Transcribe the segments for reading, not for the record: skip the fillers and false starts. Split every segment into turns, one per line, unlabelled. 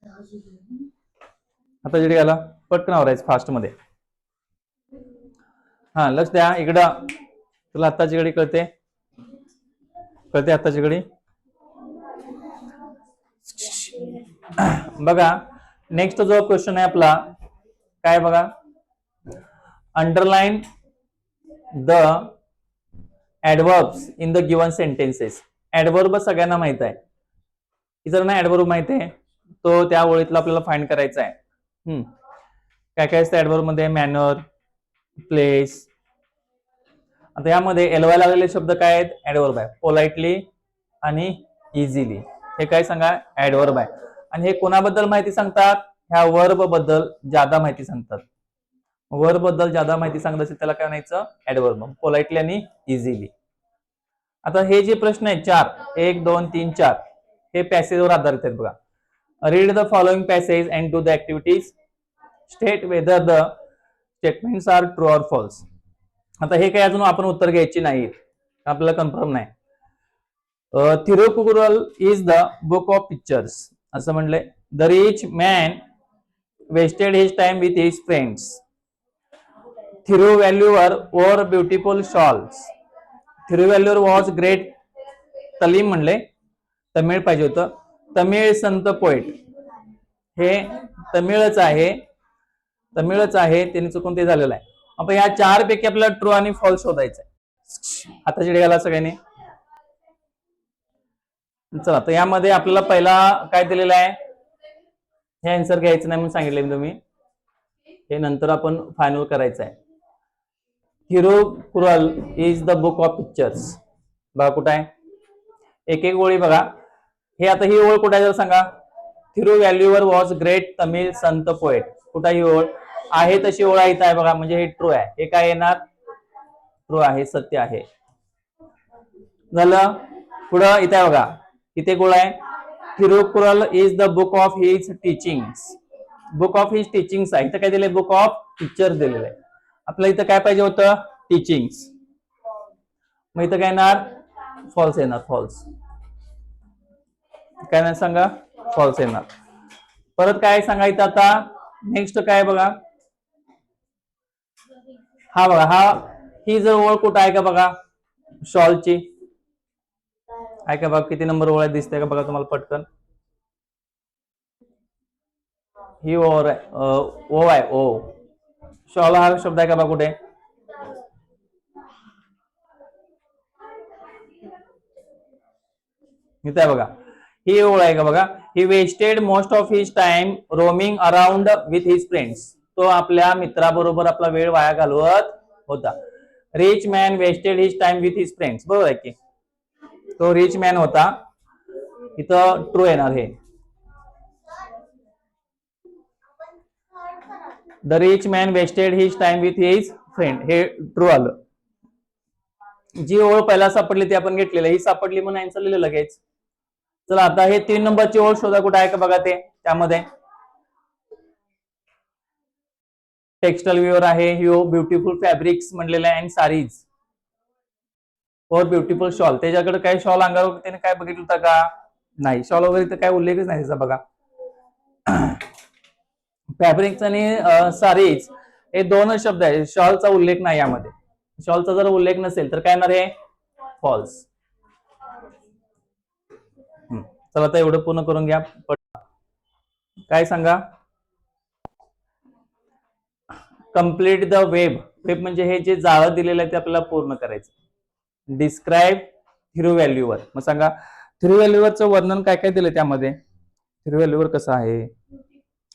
आता जिकडे गेला पटकन आवरायचं फास्ट मध्ये. हा लक्ष द्या इकडं. तुला आत्ताची घडी कळते कळते आत्ताची घडी. बघा नेक्स्ट जो क्वेश्चन आहे आपला काय बघा. Underline the adverbs in the given sentences. Adverb सगळ्यांना माहित आहे. जर ऍडवर्ब माहित आहे तो त्या ओळीतला आपल्याला फाइंड करायचा आहे. काय काय असतं ऍडवर्ब मध्ये. Manner, place. आता यामध्ये एलवाय लागलेले शब्द काय आहेत. ऍडवर्ब आहे. पोलाइटली आणि इझिली हे काय सांगा ऍडवर्ब आहे. आणि हे कोणाबद्दल माहिती सांगतात. ह्या वर्ब बद्दल ज्यादा माहिती सांगतात. वर्ब बद्दल ज्यादा माहिती सांगत असेल त्याला काय म्हणायचं ऍडवर्ब. पोलाइटली आणि इझिली. आता हे जे प्रश्न आहेत 4 1 2 3 4 हे पॅसेजवर आधारित आहेत बघा. Read the following passage and do the activities. State whether the statements are true or false. आता हे काही अजून आपण उत्तर घ्यायची नाहीत आपल्याला कन्फर्म नाही. Thirukkural is the book of pictures असं म्हणलंय. The rich man wasted his time with his friends. Thiruvalluvar wore beautiful shawls. Thiruvalluvar was great. तलीम म्हणले तमिळ पाहिजे होतं. तमिळ संत पोएट. हे तमिळच आहे तमिळच आहे त्यांनी चुकून ते झालेलं आहे. आपण या 4 पैकी आपल्याला ट्रू आणि फॉल्स शोधायचं आहे. आता चिडे गेला सगळ्यांनी. चला तर यामध्ये आपल्याला पहिला काय दिलेला आहे. हे आन्सर घ्यायचं नाही म्हणून सांगितले तुम्ही. हे नंतर आपण फायनल करायचं आहे. Thirukkural is the book of pictures. बघा कुठं आहे. एक एक ओळी बघा. हे आता ही ओळ कुठे आहे जर सांगा. थिरुवॅल्युअर was great Tamil Sant poet. कुठं ही ओळ आहे तशी ओळ इथं आहे बघा. म्हणजे हे ट्रू आहे. हे काय येणार ट्रू आहे सत्य आहे. झालं. पुढं इथं आहे बघा. इथे गोळ आहे. Thirukkural is the book of his teachings. Book of his teachings आहे. इथं काय दिलंय बुक ऑफ पिक्चर्स दिलेलं आहे. आपल्याला इथं काय पाहिजे होतं टीचिंग्स. मग इथं काय येणार फॉल्स येणार. फॉल्स काय नाही सांगा फॉल्स येणार. परत काय सांगायचं आता नेक्स्ट काय बघा. हा बघा हा ही जर ओळ कुठं आहे का बघा शॉलची आहे का बघा. किती नंबर ओळ दिसते का बघा तुम्हाला पटकन. ही ओळ ओ आहे ओ. शॉल हा शब्द आहे का बघा कुठे. इथे आहे बघा. ही ओळ आहे का बघा. He wasted most of his time roaming around with his friends. तो आपल्या मित्राबरोबर आपला वेळ वाया घालवत होता. Rich man wasted his time with his friends. बरोबर आहे की. तो रिच मॅन होता. इथं ट्रू येणार हे. The rich man wasted his time with his friend हे ट्रू आलं. जी ओळ पहिला सापडली ती आपण घेतलेली. ही सापडली म्हणून आन्सर लिहिलं लगेच. चला आता हे 3 नंबरची ओळ शोधा कुठे आहे का बघा. ते त्यामध्ये टेक्स्टाईल व्ह्यूअर आहे. ह्यो ब्युटिफुल फॅब्रिक्स म्हणलेलं आहे. अँड सारीज और ब्युटिफुल शॉल. त्याच्याकडे काय शॉल अंगावर त्याने काय बघितलं होतं का नाही. शॉल वगैरे तर काय उल्लेखच नाही त्याचा बघा. फॅब्रिक्स आणि सारीज हे 2च शब्द आहेत. शॉलचा उल्लेख नाही यामध्ये. शॉलचा जर उल्लेख नसेल तर काय येणार आहे फॉल्स. चला आता एवढं पूर्ण करून घ्या. काय सांगा. Complete the web. वेब म्हणजे हे जे जाळं दिलेलं आहे ते आपल्याला पूर्ण करायचं. डिस्क्राईब थिरुवॅल्युअर. मग सांगा थिरुवॅल्युअरचं वर्णन काय काय दिलं त्यामध्ये. थिरुवॅल्युअर कसं आहे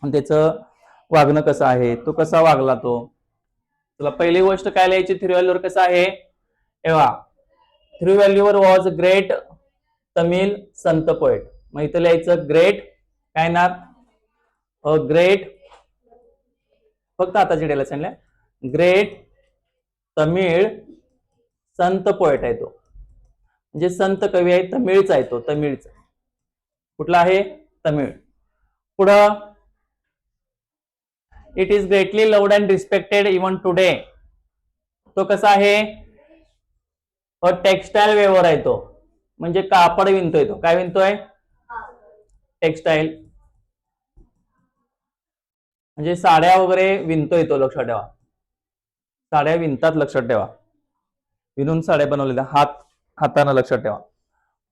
त्याचं वागणं कसं आहे. तो कसा वागला तो. तुला पहिली गोष्ट काय लिहायची थिरुवॅल्युअर कसं आहे. एव्हा थिरुवॅल्युअर was great Tamil Sant poet. मग इथं लिहायचं ग्रेट काय ना ग्रेट फक्त आता चिडायला सांगितलं. ग्रेट तमिळ संत पोएट आहे तो. म्हणजे संत कवी आहे. तमिळचा आहे तो. तमिळचा कुठला आहे तमिळ. पुढं it is greatly loved and respected even today. तो कसा आहे टेक्स्टाईल वेवर आहे तो. म्हणजे कापड विणतोय तो. काय विणतोय टेक्स्टाईल. म्हणजे साड्या वगैरे विणतो येतो, लक्षात ठेवा. साड्या विणतात, लक्षात ठेवा. विणून साड्या बनवलेल्या हाताने, लक्षात ठेवा.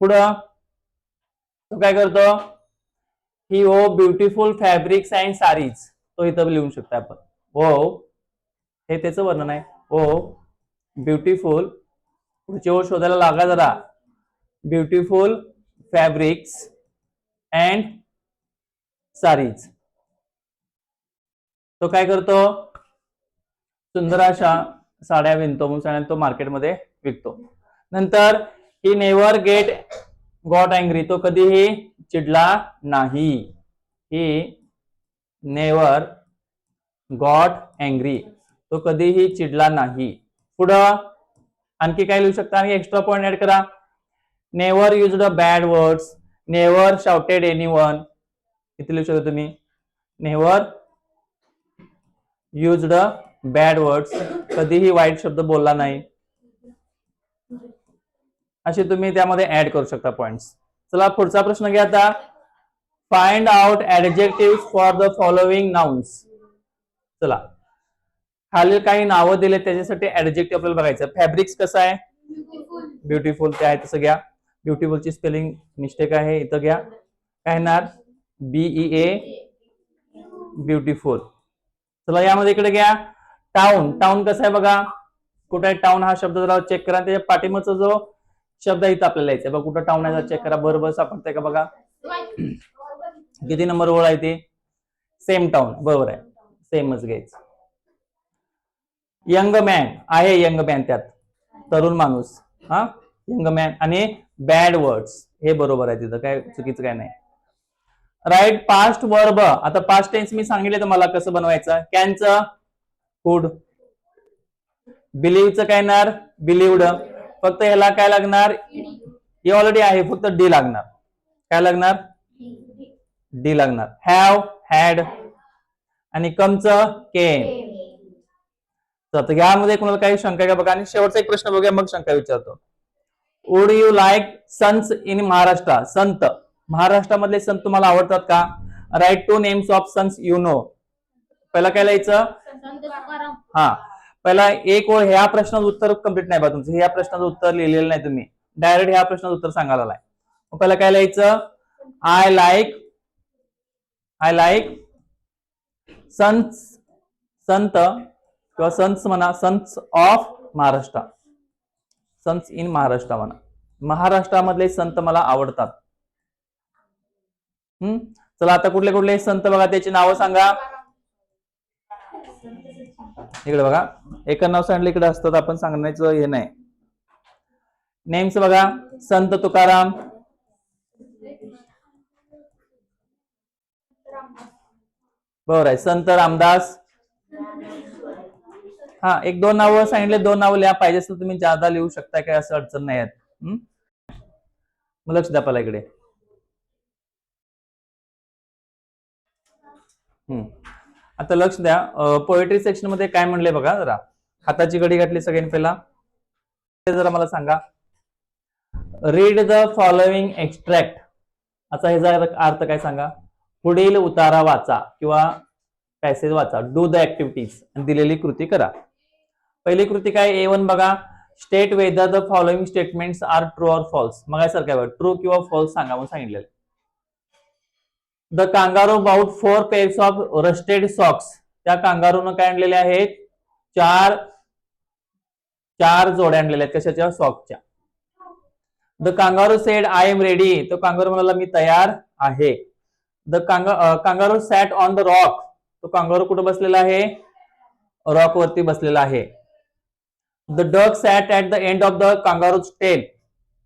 पुढं तो काय करतो, ही ओ ब्युटिफुल फॅब्रिक्स अँड साडीज, तो इथं लिहून शकतो आपण. ओ हे त्याचं वर्णन आहे. ओ ब्युटिफुल, पुढची ओळ शोधायला लागा जरा. ब्युटिफुल फॅब्रिक्स अँड साडीज, तो काय करतो, सुंदर अशा साड्या विणतो, म्हणून तो मार्केटमध्ये विकतो. नंतर ही नेव्हर गॉट अँग्री, तो कधीही चिडला नाही. ही नेव्हर गॉट अँग्री, तो कधीही चिडला नाही. पुढं आणखी काय लिहू शकता, आणि एक्स्ट्रा पॉइंट ऍड करा. Never used bad words, never shouted anyone, इथे लिहू शकता तुम्ही. नेव्हर युज्ड बॅड वर्ड्स, कधीही वाईट शब्द बोलला नाही. असे तुम्ही त्यामध्ये ऍड करू शकता पॉइंट्स. चला पुढचा प्रश्न घ्या आता. Find out adjective for the following nouns. चला, खालील काही नावं दिले, त्याच्यासाठी ऍडजेक्टिव्ह आपल्याला बघायचं. फॅब्रिक्स कसं आहे, ब्युटिफुल, ते आहे तसं घ्या. ब्युटिफुलची स्पेलिंग मिस्टेक आहे, इथं घ्या. काय येणार, BEA, ब्युटिफुल. चला यामध्ये इकडे घ्या. टाउन, टाउन कसं आहे बघा, कुठे आहे टाउन हा शब्द, जरा चेक करा. त्याच्या पाठीमागचा जो शब्द इथं आपल्याला यायचा बघा, कुठं टाउन आहे चेक करा. बरोबर सापडतंय का बघा. किती नंबर ओळ आहे ती, सेम टाउन, बरोबर आहे, सेमच घ्यायचं. यंग मॅन आहे, यंग मॅन त्यात तरुण माणूस, हा यंग मॅन. आणि बॅड वर्ड्स, हे बरोबर आहे, तिथं काय चुकीचं काय नाही. राईट पास्ट वर्ब, आता पास्ट टेन्स मी सांगितले तुम्हाला कसं बनवायचं. कॅनचं कुड, बिलीव्हचं काय येणार, बिलीव्ड. फक्त ह्याला काय लागणार, हे ऑलरेडी आहे, फक्त डी लागणार. काय लागणार, डी लागणार. हॅव, हॅड, आणि कमचं केम. तर यामध्ये कोणाला काही शंका आहे का बघा. आणि शेवटचा एक प्रश्न बघूया, मग शंका विचारतो. Would you like saints in Maharashtra, संत महाराष्ट्रामधले संत तुम्हाला आवडतात का. Write 2 names of saints you know. पहिला काय लिहायचं, हा पहिला एक ओळ, ह्या प्रश्नाचं उत्तर कंप्लीट नाही बा तुमचं, ह्या प्रश्नाचं उत्तर लिहिलेलं नाही तुम्ही, डायरेक्ट ह्या प्रश्नाचं उत्तर सांगायला आलाय. पहिला काय लिहायचं, आय लाईक सन्स, संत किंवा सन्स म्हणा, saints of Maharashtra, saints in Maharashtra म्हणा, महाराष्ट्रामधले संत मला आवडतात. चला आता कुठले कुठले संत बघा, त्याची नावं सांगा. इकडे बघा, एक नाव सांगितलं इकडे असतात, आपण सांगण्याचं हे नाही. नेम्स बघा, संत तुकाराम, बरोबर आहे, संत रामदास. हा एक दोन नावं सांगितले, दोन नावं लिहा, पाहिजे तर तुम्ही जादा लिहू शकता, काय असं अडचण नाही आहेत. मग लक्ष द्या पहिला इकडे. आता लक्ष द्या, पोएट्री सेक्शन मध्ये काय म्हणले बघा जरा. हाताची घडी घातली सगळ्यांनी, पहिला जरा मला सांगा. रीड द फॉलोइंग एक्स्ट्रॅक्ट, आता ह्याचा अर्थ काय सांगा. पुढील उतारा वाचा किंवा पॅसेज वाचा. डू द ऍक्टिव्हिटीज, दिलेली कृती करा. पहिली कृती काय, A1 बघा. State whether the following statements are true or false. मग सारखं आहे, ट्रू किंवा फॉल्स सांगा म्हणून सांगितलेलं. The kangaroo bought 4 pairs of rusted socks, त्या कांगारूनं काय आणलेले आहेत, चार जोड्या आणलेल्या आहेत, कशाच्या, सॉक्सच्या. The kangaroo said I am ready, तो कांगारू म्हणाला मी तयार आहे. The kangaroo sat on the rock, तो कांगारू कुठे बसलेला आहे, रॉक वरती बसलेला आहे. The duck sat at the end of the kangaroo's tail,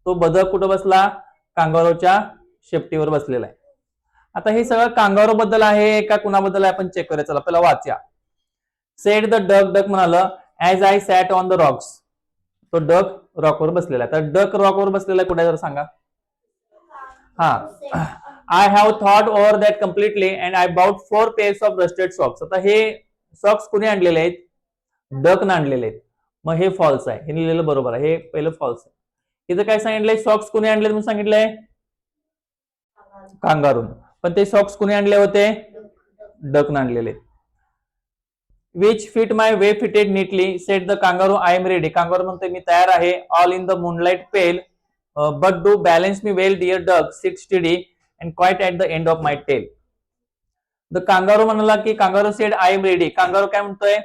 तो बदक कुठे बसला, कांगारूच्या शेपटीवर बसलेला आहे. आता हे सगळं कांगारू बद्दल आहे का कुणाबद्दल आहे आपण चेक करूया. चला पहिला वाचा. सेड द डक, डक म्हणालं as I sat on the rocks, तो डक रॉकवर बसलेला आहे. तर डक रॉकवर बसलेला आहे कुठे जर सांगा. हा, I have thought over that completely and I bought 4 pairs of rusted socks. आता हे सॉक्स कुणी आणलेले आहेत, डक न आणलेले आहेत. मग हे फॉल्स आहे, हे लिहिलेलं बरोबर आहे, हे पहिलं फॉल्स आहे. इथं काय सांगितलंय, सॉक्स कुणी आणले म्हणून सांगितलंय, कांगारून. पण ते सॉक्स कुणी आणले होते, डक न आणलेले. Which fit my way fitted neatly set the kangaroo I am ready. Kangaroo म्हणतोय मी तयार आहे. All in the moonlight pale but do balance me well dear duck sit steady and quite at the end of my tail. The kangaroo म्हणाला की kangaroo said I am ready. Kangaroo काय म्हणतोय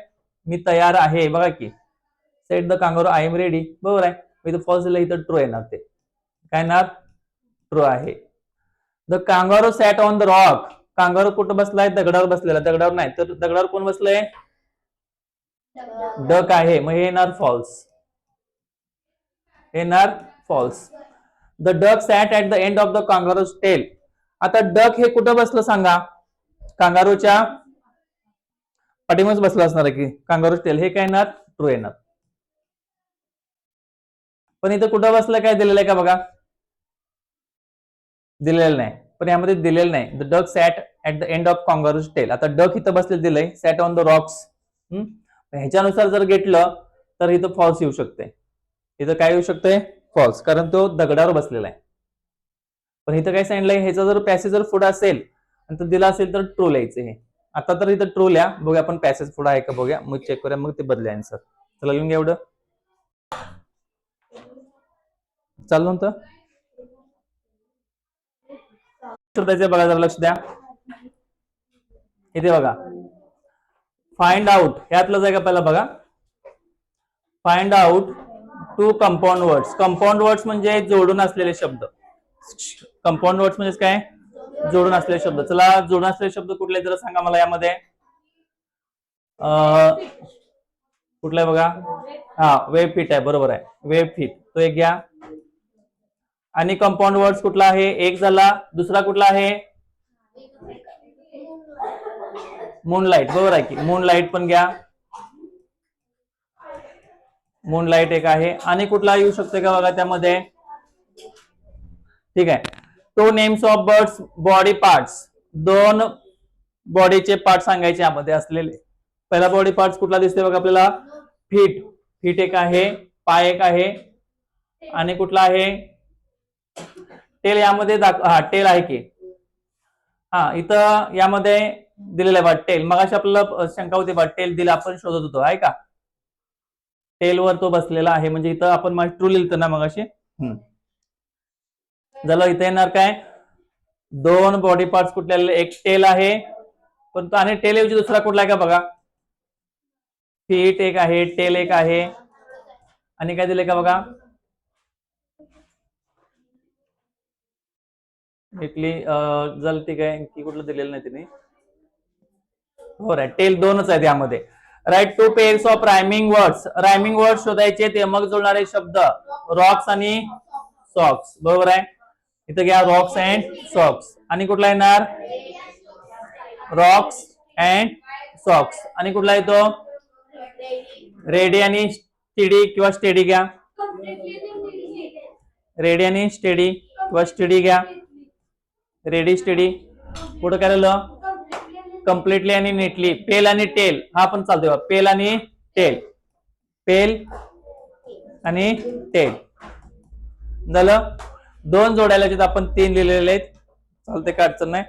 मी तयार आहे. बघा की set the kangaroo I am ready बरोबर आहे. इथं फॉल्स दिलं इथं ट्रू येणार. ते काय येणार ट्रू आहे. The kangaroo sat on the rock. Kangaroo कुठं बसलाय दगडावर बसलेला. दगडावर नाही तर दगडावर कोण बसलंय डक आहे. मग हे येणार फॉल्स. येणार false. The duck sat at the end of the kangaroo's tail. आता डक हे कुठं बसलं सांगा. कांगारूच्या पाठीमागच बसलं असणार आहे की कांगारू टेल. हे काय येणार ट्रू येणार. पण इथं कुठं बसलं काय दिलेलं आहे का बघा. दिलेलं नाही. पण यामध्ये दिलेलं नाही. The duck sat at the end of kangaroo's tail. आता डक इथं बसलेलं दिलंय सॅट ऑन द रॉक्स. ह्याच्यानुसार जर घेतलं तर इथं फॉल्स येऊ शकते. इथं काय येऊ शकते फॉल्स कारण तो दगडावर बसलेला आहे. पण इथं काय सांगितलंय ह्याचा जर पॅसेज जर पुढे असेल आणि तो दिला असेल तर ट्रू लिहायचं. हे आता तर इथं ट्रू लिहा. बघूया आपण पॅसेज पुढे आहे का बघूया. मग चेक करूया. मग ते बदले आन्सर. चला लिहून घ्या एवढं. चालू नव्हतं बघा जरा लक्ष द्या. इथे बघा फाइंड आउट यातलंच आहे का पहिला बघा. Find out two compound words. Compound words म्हणजे जोडून असलेले शब्द. कंपाऊंड वर्ड्स म्हणजे काय जोडून असलेले शब्द. चला जोडून असलेले शब्द कुठले जरा सांगा मला यामध्ये. कुठला बघा. हा वेब फिट आहे बरोबर आहे. वेब फिट तो एक घ्या. आणि कंपाऊंड वर्ड्स कुठला आहे एक झाला. दुसरा कुठला आहे मूनलाइट बरोबर आहे की. मूनलाइट पण घ्या. मूनलाइट एक आहे. आणि कुठला येऊ शकतो का बघा त्यामध्ये. ठीक आहे. Two names of birds body parts. दोन बॉडीचे पार्ट सांगायचे यामध्ये असलेले. पहिला बॉडी पार्ट कुठला दिसतोय बघा आपल्याला फीट. फीट एक आहे. पाय एक आहे. आणि कुठला आहे टेल. यामध्ये हा टेल आहे की. हा इथं यामध्ये दिलेलं आहे बा टेल. मग अशी आपल्याला शंका होती बा टेल दिला आपण शोधत होतो आहे का. टेलवर तो बसलेला आहे म्हणजे इथं आपण ट्रू लिहिलं ना मग अशी. झालं. इथे येणार काय दोन बॉडी पार्ट्स कुठले एक टेल आहे. पण आणि टेल ऐवजी दुसरा कुठला आहे का बघा. फीट एक आहे. टेल एक आहे. आणि काय दिले का बघा इथली जल ठीक आहे की कुठलं दिलेलं नाही तिने. हो राईट टेल दोनच आहे त्यामध्ये. Write two pairs of rhyming words. Rhyming word शोधायचे ते मग जोडणारे शब्द रॉक्स आणि सॉक्स बरोबर आहे. इथं घ्या रॉक्स अँड सॉक्स. आणि कुठला येणार रॉक्स अँड सॉक्स. आणि कुठला येतो रेडी आणि स्टेडी किंवा स्टेडी घ्या. रेडी आणि स्टेडी किंवा स्टेडी घ्या. Ready steady. पुढे काय झालं कम्प्लिटली आणि नीटली. पेल आणि टेल हा पण चालतोय. पेल आणि टेल. पेल आणि टेल झालं. दोन जोडायला आपण तीन लिहिलेले आहेत. चालते काय अडचण नाही.